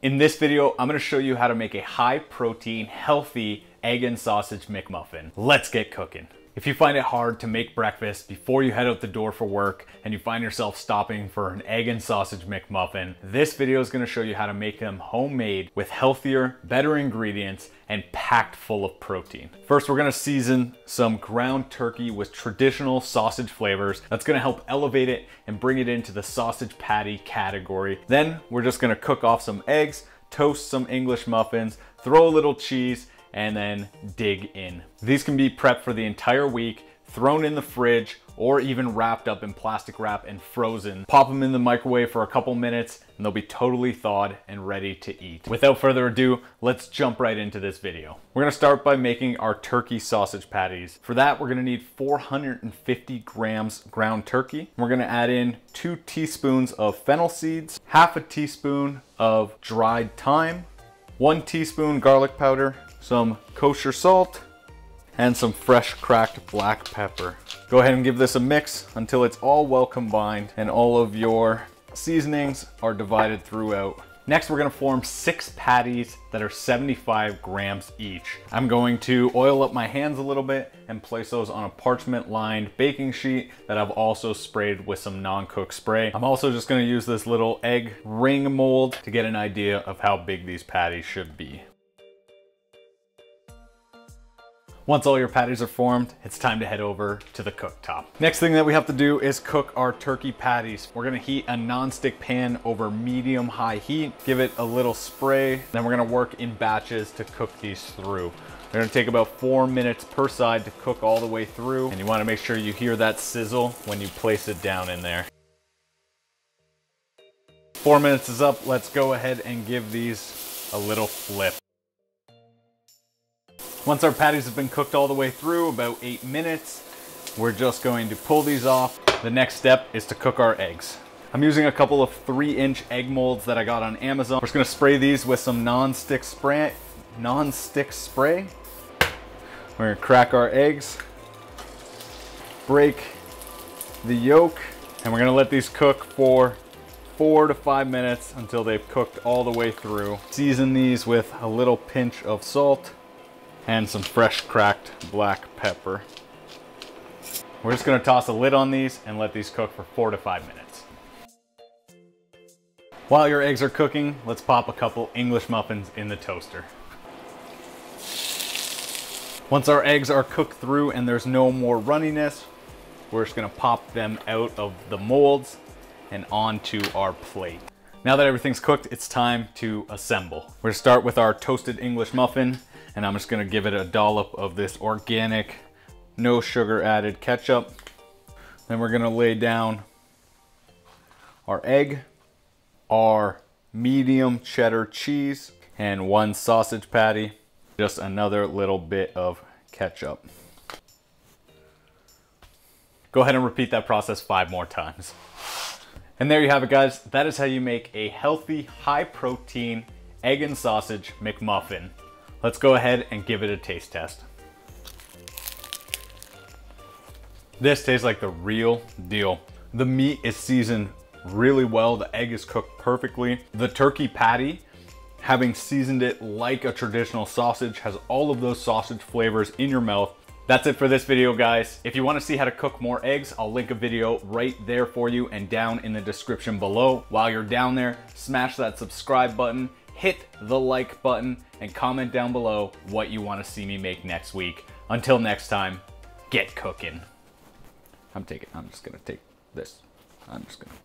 In this video, I'm gonna show you how to make a high protein, healthy egg and sausage McMuffin. Let's get cooking. If you find it hard to make breakfast before you head out the door for work and you find yourself stopping for an egg and sausage McMuffin, this video is gonna show you how to make them homemade with healthier, better ingredients and packed full of protein. First, we're gonna season some ground turkey with traditional sausage flavors. That's gonna help elevate it and bring it into the sausage patty category. Then we're just gonna cook off some eggs, toast some English muffins, throw a little cheese, and then dig in. These can be prepped for the entire week, thrown in the fridge, or even wrapped up in plastic wrap and frozen. Pop them in the microwave for a couple minutes and they'll be totally thawed and ready to eat. Without further ado, let's jump right into this video. We're gonna start by making our turkey sausage patties. For that, we're gonna need 450 grams ground turkey. We're gonna add in 2 teaspoons of fennel seeds, half a teaspoon of dried thyme, 1 teaspoon garlic powder, some kosher salt, and some fresh cracked black pepper. Go ahead and give this a mix until it's all well combined and all of your seasonings are divided throughout. Next, we're gonna form 6 patties that are 75 grams each. I'm going to oil up my hands a little bit and place those on a parchment lined baking sheet that I've also sprayed with some non-cook spray. I'm also just gonna use this little egg ring mold to get an idea of how big these patties should be. Once all your patties are formed, it's time to head over to the cooktop. Next thing that we have to do is cook our turkey patties. We're gonna heat a non-stick pan over medium-high heat, give it a little spray, then we're gonna work in batches to cook these through. They're gonna take about 4 minutes per side to cook all the way through, and you wanna make sure you hear that sizzle when you place it down in there. 4 minutes is up, let's go ahead and give these a little flip. Once our patties have been cooked all the way through, about 8 minutes, we're just going to pull these off. The next step is to cook our eggs. I'm using a couple of 3-inch egg molds that I got on Amazon. We're just gonna spray these with some non-stick spray. We're gonna crack our eggs, break the yolk, and we're gonna let these cook for 4 to 5 minutes until they've cooked all the way through. Season these with a little pinch of salt and some fresh cracked black pepper. We're just gonna toss a lid on these and let these cook for 4 to 5 minutes. While your eggs are cooking, let's pop a couple English muffins in the toaster. Once our eggs are cooked through and there's no more runniness, we're just gonna pop them out of the molds and onto our plate. Now that everything's cooked, it's time to assemble. We're gonna start with our toasted English muffin, and I'm just gonna give it a dollop of this organic, no sugar added ketchup. Then we're gonna lay down our egg, our medium cheddar cheese, and 1 sausage patty, just another little bit of ketchup. Go ahead and repeat that process 5 more times. And there you have it, guys. That is how you make a healthy, high protein egg and sausage McMuffin. Let's go ahead and give it a taste test. This tastes like the real deal. The meat is seasoned really well. The egg is cooked perfectly. The turkey patty, having seasoned it like a traditional sausage, has all of those sausage flavors in your mouth. That's it for this video, guys. If you want to see how to cook more eggs, I'll link a video right there for you and down in the description below. While you're down there, smash that subscribe button, hit the like button, and comment down below what you want to see me make next week. Until next time, get cooking. I'm just gonna take this. I'm just gonna